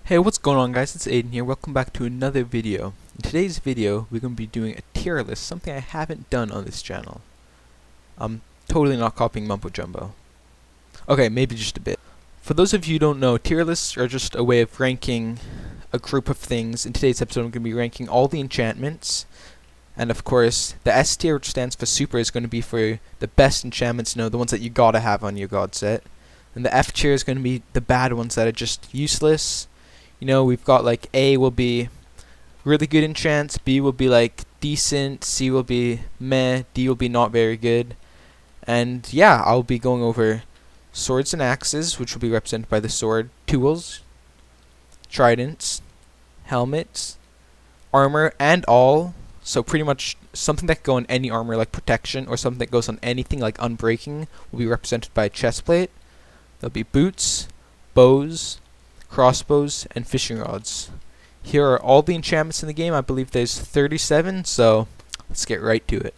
Hey, what's going on, guys? It's Aiden here. Welcome back to another video. In today's video, we're going to be doing a tier list, something I haven't done on this channel. I'm totally not copying Mumbo Jumbo. Okay, maybe just a bit. For those of you who don't know, tier lists are just a way of ranking a group of things. In today's episode, I'm going to be ranking all the enchantments. And of course, the S tier, which stands for super, is going to be for the best enchantments, the ones that you gotta have on your god set. And the F tier is going to be the bad ones that are just useless. We've got like A will be really good enchants, B will be like decent, C will be meh, D will be not very good. And yeah, I'll be going over swords and axes, which will be represented by the sword, tools, tridents, helmets, armor, and all. So pretty much something that can go on any armor like protection, or something that goes on anything like unbreaking will be represented by a chestplate. There'll be boots, bows, crossbows, and fishing rods. Here are all the enchantments in the game. I believe there's 37, so let's get right to it.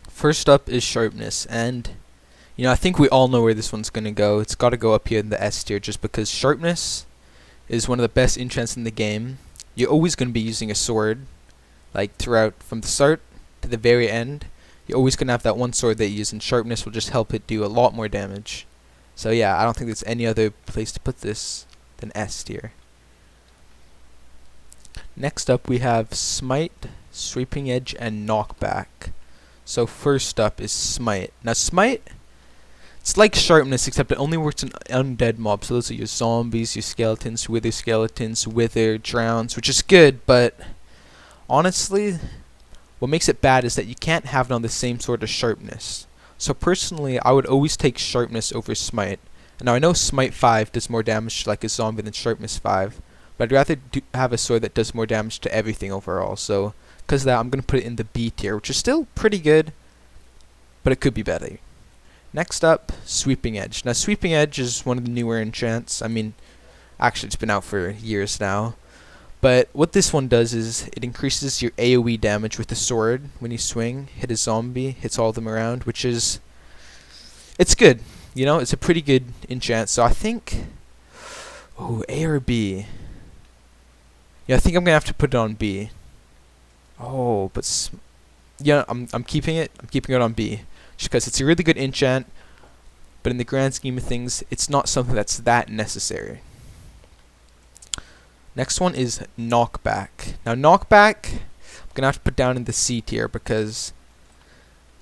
First up is sharpness, and I think we all know where this one's gonna go. It's gotta go up here in the S tier just because sharpness is one of the best enchants in the game. You're always gonna be using a sword, like throughout from the start to the very end. You're always gonna have that one sword that you use, and sharpness will just help it do a lot more damage. So yeah, I don't think there's any other place to put this than S tier. Next up we have Smite, Sweeping Edge, and Knockback. So first up is Smite. Now Smite, it's like Sharpness except it only works on undead mobs. So those are your zombies, your skeletons, wither, drowns, which is good, but honestly, what makes it bad is that you can't have it on the same sort of Sharpness. So personally, I would always take Sharpness over Smite. Now I know Smite 5 does more damage to like a zombie than Sharpness 5, but I'd rather have a sword that does more damage to everything overall. So because of that, I'm going to put it in the B tier, which is still pretty good, but it could be better. Next up, Sweeping Edge. Now Sweeping Edge is one of the newer enchants. Actually it's been out for years now. But what this one does is it increases your AoE damage with the sword when you swing, hit a zombie, hits all of them around, which is, it's good. It's a pretty good enchant. So I think, A or B? Yeah, I think I'm gonna have to put it on B. Oh, but yeah, I'm keeping it. I'm keeping it on B, just because it's a really good enchant. But in the grand scheme of things, it's not something that's that necessary. Next one is Knockback. Now Knockback, I'm gonna have to put down in the C tier because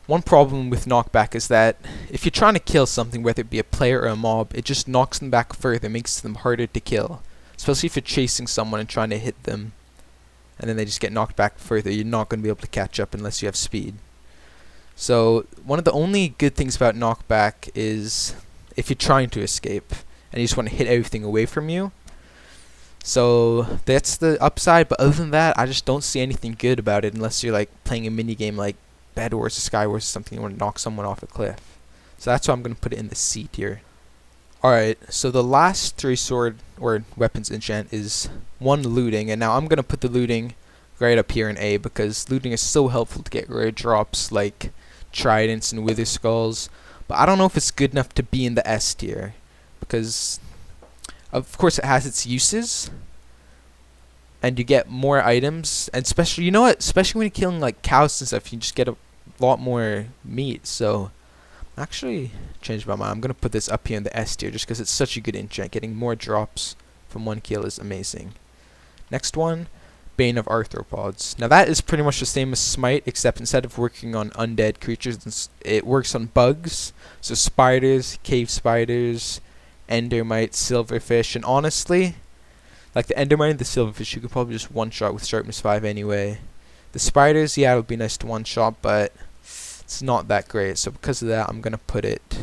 one problem with Knockback is that if you're trying to kill something, whether it be a player or a mob, it just knocks them back further, makes them harder to kill. Especially if you're chasing someone and trying to hit them, and then they just get knocked back further, you're not going to be able to catch up unless you have speed. So one of the only good things about Knockback is if you're trying to escape, and you just want to hit everything away from you. So that's the upside, but other than that, I just don't see anything good about it unless you're like playing a mini game like Bed Wars or Sky Wars or something, you want to knock someone off a cliff. So that's why I'm going to put it in the C tier. Alright, so the last three sword or weapons enchant is one, looting, and now I'm going to put the looting right up here in A because looting is so helpful to get rare drops like tridents and wither skulls, but I don't know if it's good enough to be in the S tier because of course it has its uses and you get more items, and especially especially when you're killing like cows and stuff, you just get a lot more meat. So actually changed my mind. I'm gonna put this up here in the S tier just because it's such a good enchant. Getting more drops from one kill is amazing. Next one, Bane of Arthropods. Now that is pretty much the same as Smite, except instead of working on undead creatures, it works on bugs. So spiders, cave spiders, endermites, silverfish, and honestly, like the endermite and the silverfish, you could probably just one-shot with Sharpness 5 anyway. The spiders, yeah, it would be nice to one-shot, but it's not that great. So because of that, I'm gonna put it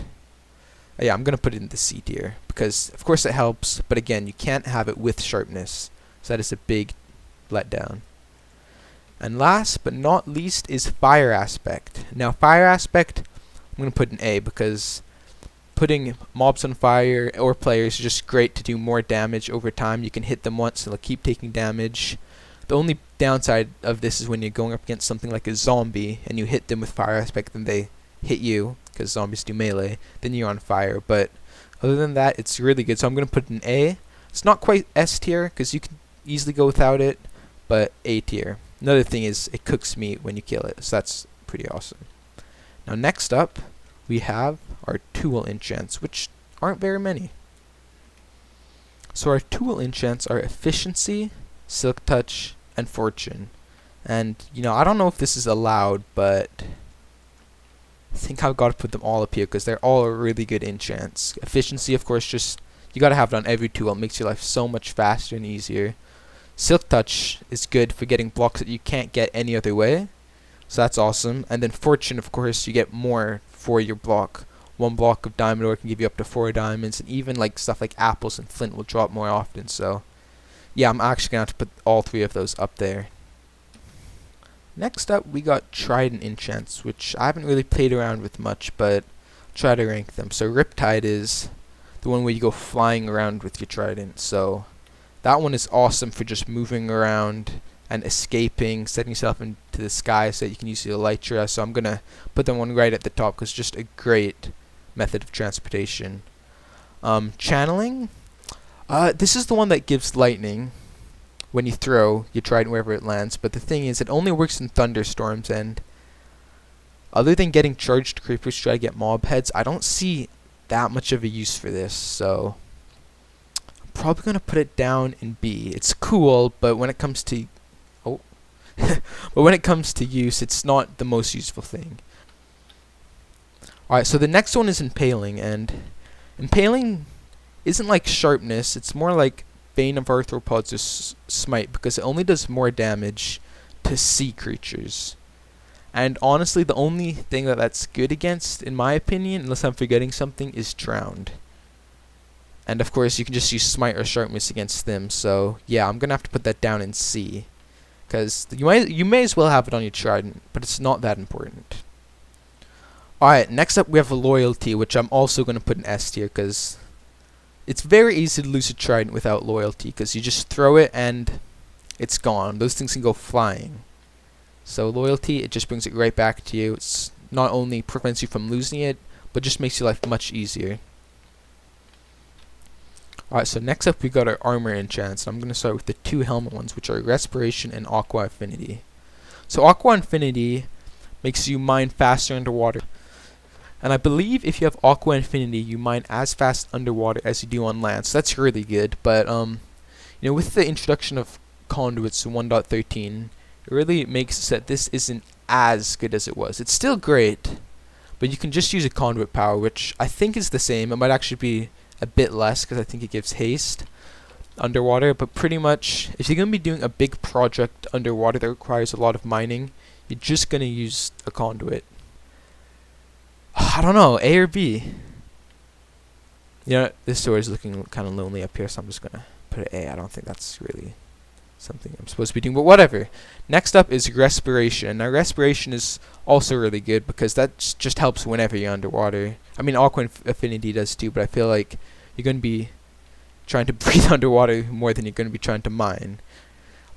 in the C tier because of course it helps, but again, you can't have it with Sharpness, so that is a big letdown. And last but not least is Fire Aspect. Now Fire Aspect, I'm gonna put in A because putting mobs on fire or players is just great to do more damage over time. You can hit them once and they'll keep taking damage. The only downside of this is when you're going up against something like a zombie and you hit them with Fire Aspect and they hit you, because zombies do melee, then you're on fire. But other than that, it's really good. So I'm going to put an A. It's not quite S tier because you can easily go without it, but A tier. Another thing is it cooks meat when you kill it, so that's pretty awesome. Now next up, we have our tool enchants, which aren't very many. So our tool enchants are efficiency, silk touch, and fortune. And I don't know if this is allowed, but I think I've got to put them all up here because they're all really good enchants. Efficiency, of course, just you got to have it on every tool. It makes your life so much faster and easier. Silk touch is good for getting blocks that you can't get any other way, so that's awesome. And then fortune, of course, you get more for your block. 1 block of diamond ore can give you up to 4 diamonds, and even like stuff like apples and flint will drop more often. So yeah, I'm actually gonna have to put all 3 of those up there. Next up, we got Trident enchants, which I haven't really played around with much, but try to rank them. So Riptide is the one where you go flying around with your trident. So that one is awesome for just moving around and escaping, setting yourself into the sky so that you can use your elytra. So I'm gonna put that one right at the top because it's just a great method of transportation. Channeling, this is the one that gives lightning when you throw your trident wherever it lands, but the thing is it only works in thunderstorms, and other than getting charged creepers to try to get mob heads, I don't see that much of a use for this. So I'm probably gonna put it down in B. It's cool, but when it comes to use, it's not the most useful thing. Alright, so the next one is Impaling, and Impaling isn't like Sharpness, it's more like Bane of Arthropods or Smite, because it only does more damage to sea creatures. And honestly, the only thing that's good against, in my opinion, unless I'm forgetting something, is Drowned. And of course, you can just use Smite or Sharpness against them, so yeah, I'm gonna have to put that down in C. Because you may as well have it on your Trident, but it's not that important. Alright, next up we have a Loyalty, which I'm also going to put in S tier, because it's very easy to lose a Trident without Loyalty, because you just throw it and it's gone. Those things can go flying. So Loyalty, it just brings it right back to you. It's not only prevents you from losing it, but just makes your life much easier. Alright, so next up we got our armor enchants. I'm going to start with the 2 helmet ones, which are Respiration and Aqua Infinity. So Aqua Infinity makes you mine faster underwater. And I believe if you have Aqua Infinity, you mine as fast underwater as you do on land. So that's really good. But with the introduction of conduits to 1.13, it really makes it so that this isn't as good as it was. It's still great, but you can just use a conduit power, which I think is the same. It might actually be a bit less because I think it gives haste underwater. But pretty much, if you're going to be doing a big project underwater that requires a lot of mining, you're just going to use a conduit. I don't know, A or B? This story is looking kind of lonely up here, so I'm just going to put it A. I don't think that's really something I'm supposed to be doing, but whatever. Next up is Respiration. Now, Respiration is also really good because that just helps whenever you're underwater. I mean, Aqua Infinity does too, but I feel like you're going to be trying to breathe underwater more than you're going to be trying to mine.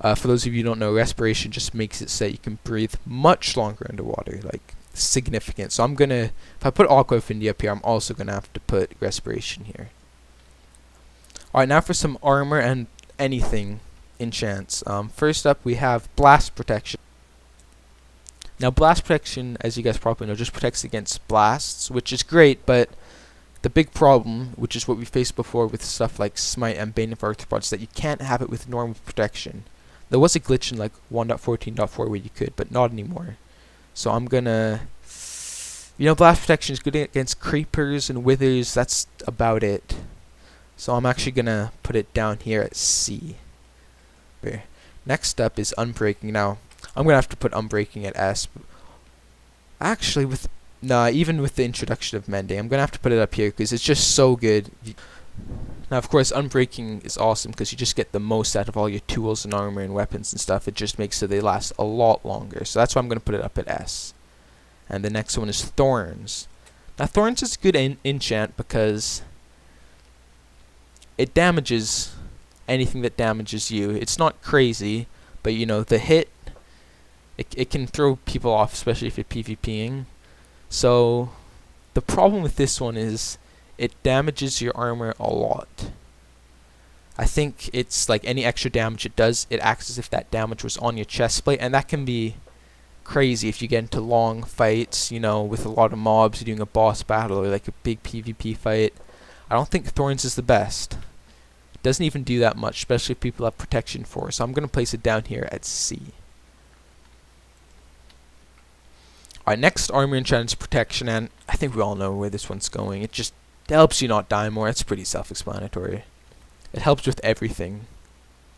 For those of you who don't know, Respiration just makes it so you can breathe much longer underwater, like significant. So I'm gonna, if I put Aqua Infinity up here, I'm also gonna have to put Respiration here. Alright, now for some armor and anything enchants. First up we have Blast Protection. Now Blast Protection, as you guys probably know, just protects against blasts, which is great, but the big problem, which is what we faced before with stuff like Smite and Bane of Arthropods, is that you can't have it with normal protection. There was a glitch in like 1.14.4 where you could, but not anymore. So I'm gonna, Blast Protection is good against creepers and withers. That's about it. So I'm actually gonna put it down here at C. Okay. Next up is Unbreaking. Now I'm gonna have to put Unbreaking at S. Actually, even with the introduction of Mending, I'm gonna have to put it up here because it's just so good. Now, of course, Unbreaking is awesome because you just get the most out of all your tools and armor and weapons and stuff. It just makes so they last a lot longer. So that's why I'm going to put it up at S. And the next one is Thorns. Now, Thorns is a good enchant because it damages anything that damages you. It's not crazy, but the hit, it can throw people off, especially if you're PvPing. So the problem with this one is it damages your armor a lot. I think it's like any extra damage it does, it acts as if that damage was on your chest plate, and that can be crazy if you get into long fights, you know, with a lot of mobs, doing a boss battle or like a big PvP fight. I don't think Thorns is the best. It doesn't even do that much, especially if people have protection 4, so I'm going to place it down here at C. Alright, next armor enchant is protection, and I think we all know where this one's going. It just helps you not die more. It's pretty self-explanatory. It helps with everything,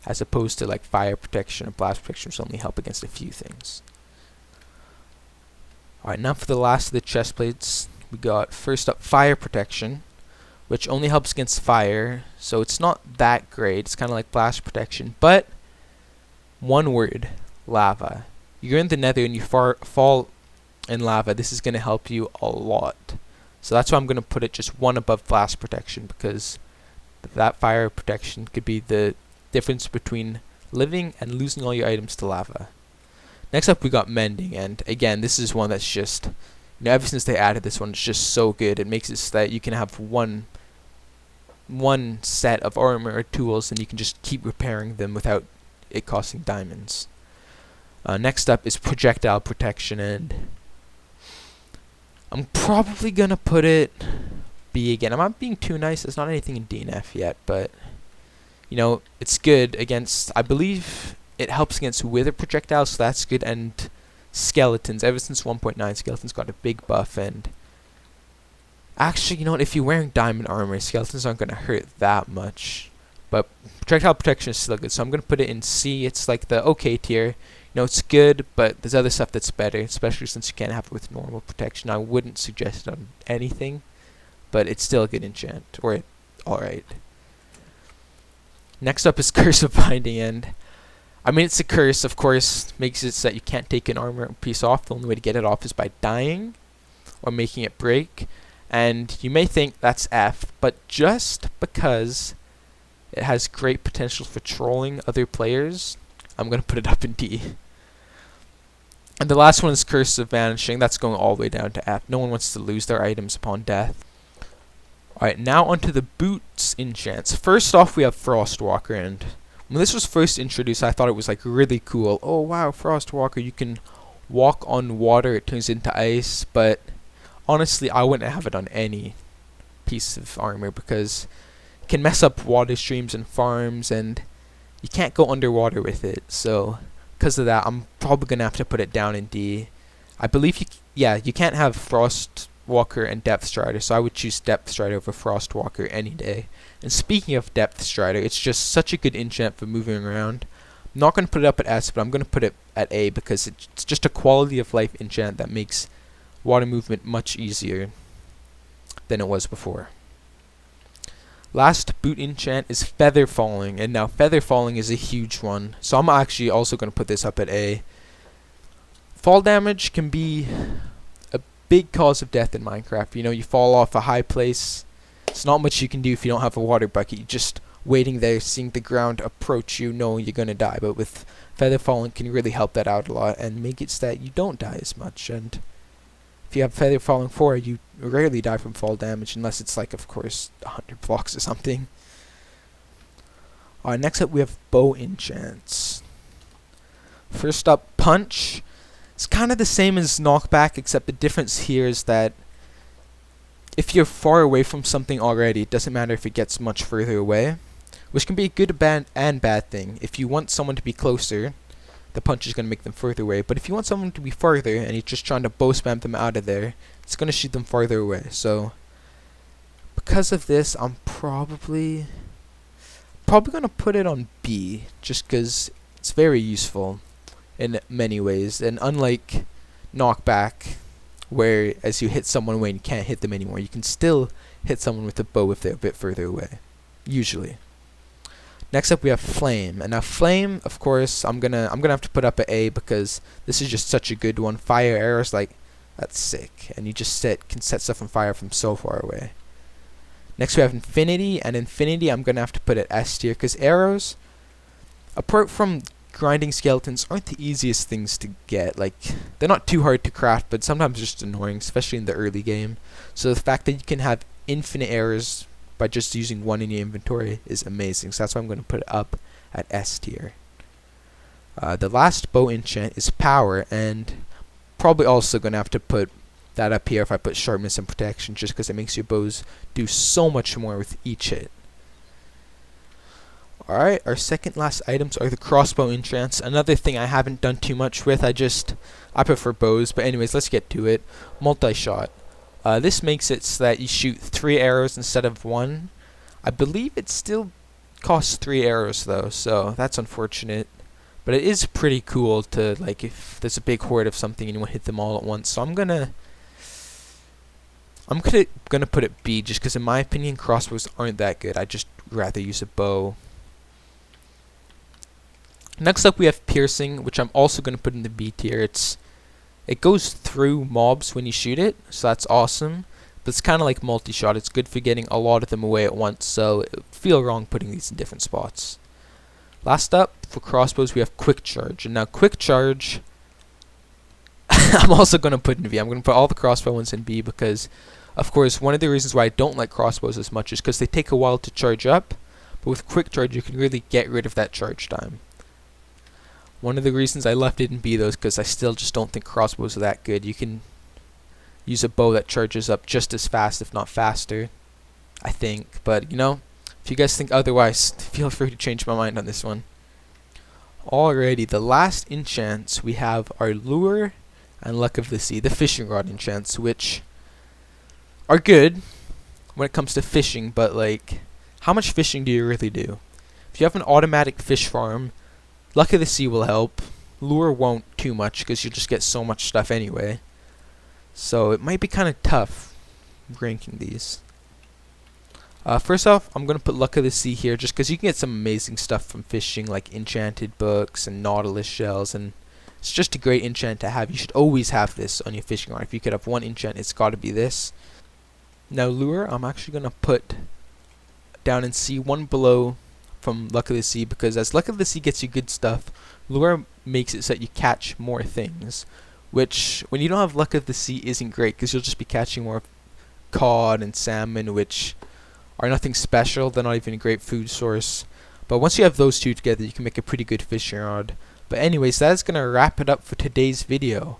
as opposed to like fire protection or blast protection, which only help against a few things. Alright, now for the last of the chest plates, we got first up fire protection, which only helps against fire, so it's not that great. It's kind of like blast protection, but one word, lava. You're in the nether and you fall in lava. This is going to help you a lot. So that's why I'm going to put it just one above blast protection, because that fire protection could be the difference between living and losing all your items to lava. Next up we got mending, and again this is one that's just, you know, ever since they added this one, it's just so good. It makes it so that you can have one set of armor or tools and you can just keep repairing them without it costing diamonds. Next up is projectile protection, and I'm probably gonna put it B again. I'm not being too nice. There's not anything in D and F yet, but you know, it's good against, I believe it helps against wither projectiles, so that's good, and skeletons. Ever since 1.9, skeletons got a big buff, and actually, you know what, if you're wearing diamond armor, skeletons aren't gonna hurt that much, but projectile protection is still good, so I'm gonna put it in C. It's like the okay tier. You know, it's good, but there's other stuff that's better, especially since you can't have it with normal protection. I wouldn't suggest it on anything, but it's still a good enchant, or alright. Next up is Curse of Binding, and I mean, it's a curse, of course, makes it so that you can't take an armor piece off. The only way to get it off is by dying or making it break, and you may think that's F, but just because it has great potential for trolling other players, I'm going to put it up in D. And the last one is Curse of Vanishing. That's going all the way down to F. No one wants to lose their items upon death. Alright, now onto the boots enchants. First off, we have Frostwalker, and when this was first introduced, I thought it was like really cool. Oh wow, Frostwalker, you can walk on water, it turns into ice, but honestly, I wouldn't have it on any piece of armor because it can mess up water streams and farms, and you can't go underwater with it. So because of that, I'm probably gonna have to put it down in D. I believe you can't have Frostwalker and Depth Strider, so I would choose Depth Strider over Frostwalker any day. And speaking of Depth Strider, it's just such a good enchant for moving around. I'm not going to put it up at S, but I'm going to put it at A because it's just a quality of life enchant that makes water movement much easier than it was before. Last boot enchant is Feather Falling, and now Feather Falling is a huge one, so I'm actually also going to put this up at A. Fall damage can be a big cause of death in Minecraft. You know, you fall off a high place, it's not much you can do if you don't have a water bucket. You're just waiting there, seeing the ground approach you, knowing you're going to die, but with Feather Falling can really help that out a lot and make it so that you don't die as much. And if you have Feather Falling 4, you rarely die from fall damage, unless it's like, of course, 100 blocks or something. Alright, next up we have bow enchants. First up, Punch. It's kind of the same as Knockback, except the difference here is that if you're far away from something already, it doesn't matter if it gets much further away, which can be a good and bad thing. If you want someone to be closer, the punch is going to make them further away, but if you want someone to be farther and you're just trying to bow spam them out of there, it's going to shoot them farther away. So because of this, I'm probably going to put it on B, just because it's very useful in many ways, and unlike Knockback, where as you hit someone away and you can't hit them anymore, you can still hit someone with a bow if they're a bit further away, usually. Next up we have Flame, and now Flame, of course, I'm gonna have to put up at A because this is just such a good one. Fire arrows, like, that's sick, and you just can set stuff on fire from so far away. Next we have Infinity, and Infinity I'm gonna have to put at S tier because arrows, apart from grinding skeletons, aren't the easiest things to get. Like, they're not too hard to craft, but sometimes just annoying, especially in the early game. So the fact that you can have infinite arrows by just using one in your inventory is amazing. So that's why I'm going to put it up at S tier. The last bow enchant is power, and probably also going to have to put that up here if I put sharpness and protection, just because it makes your bows do so much more with each hit. Alright, our second last items are the crossbow enchants. Another thing I haven't done too much with. I prefer bows, but anyways, let's get to it. Multi-shot. This makes it so that you shoot 3 arrows instead of 1. I believe it still costs 3 arrows though, so that's unfortunate. But it is pretty cool to, like, if there's a big horde of something and you want to hit them all at once. So I'm gonna put it B, just because in my opinion crossbows aren't that good. I just rather use a bow. Next up we have piercing, which I'm also going to put in the B tier. It goes through mobs when you shoot it, so that's awesome. But it's kind of like multi-shot. It's good for getting a lot of them away at once, so it would feel wrong putting these in different spots. Last up, for crossbows, we have quick charge. And now quick charge, I'm also going to put in B. I'm going to put all the crossbow ones in B because, of course, one of the reasons why I don't like crossbows as much is because they take a while to charge up. But with quick charge, you can really get rid of that charge time. One of the reasons I left it in B though is because I still just don't think crossbows are that good. You can use a bow that charges up just as fast, if not faster, I think. But, you know, if you guys think otherwise, feel free to change my mind on this one. Alrighty, the last enchants we have are Lure and Luck of the Sea, the fishing rod enchants, which are good when it comes to fishing, but, like, how much fishing do you really do? If you have an automatic fish farm, Luck of the Sea will help. Lure won't too much because you'll just get so much stuff anyway. So it might be kind of tough ranking these. First off, I'm going to put Luck of the Sea here just because you can get some amazing stuff from fishing, like enchanted books and nautilus shells, and it's just a great enchant to have. You should always have this on your fishing rod. If you could have one enchant, it's got to be this. Now Lure, I'm actually going to put down in C, one below from Luck of the Sea, because as Luck of the Sea gets you good stuff, Lure makes it so that you catch more things, which when you don't have Luck of the Sea isn't great because you'll just be catching more cod and salmon, which are nothing special. They're not even a great food source. But once you have those two together, you can make a pretty good fishing rod. But anyways, that's going to wrap it up for today's video.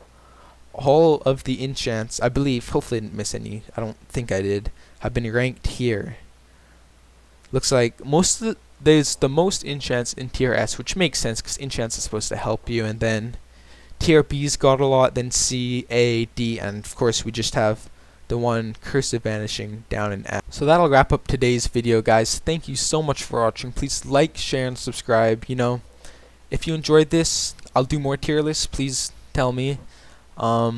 All of the enchants, I believe, hopefully I didn't miss any, I don't think I did, have been ranked here. Looks like there's the most enchants in tier S, which makes sense because enchants are supposed to help you, and then tier B's got a lot, then C, A, D, and of course we just have the one Curse of Vanishing down in F. So that'll wrap up today's video, guys. Thank you so much for watching. Please like, share, and subscribe. You know, if you enjoyed this, I'll do more tier lists. Please tell me. I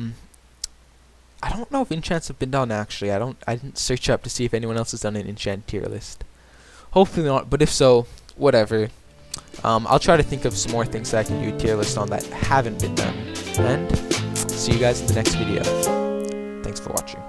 don't know if enchants have been done actually. I didn't search up to see if anyone else has done an enchant tier list. Hopefully not, but if so, whatever. I'll try to think of some more things that I can do a tier list on that haven't been done. And see you guys in the next video. Thanks for watching.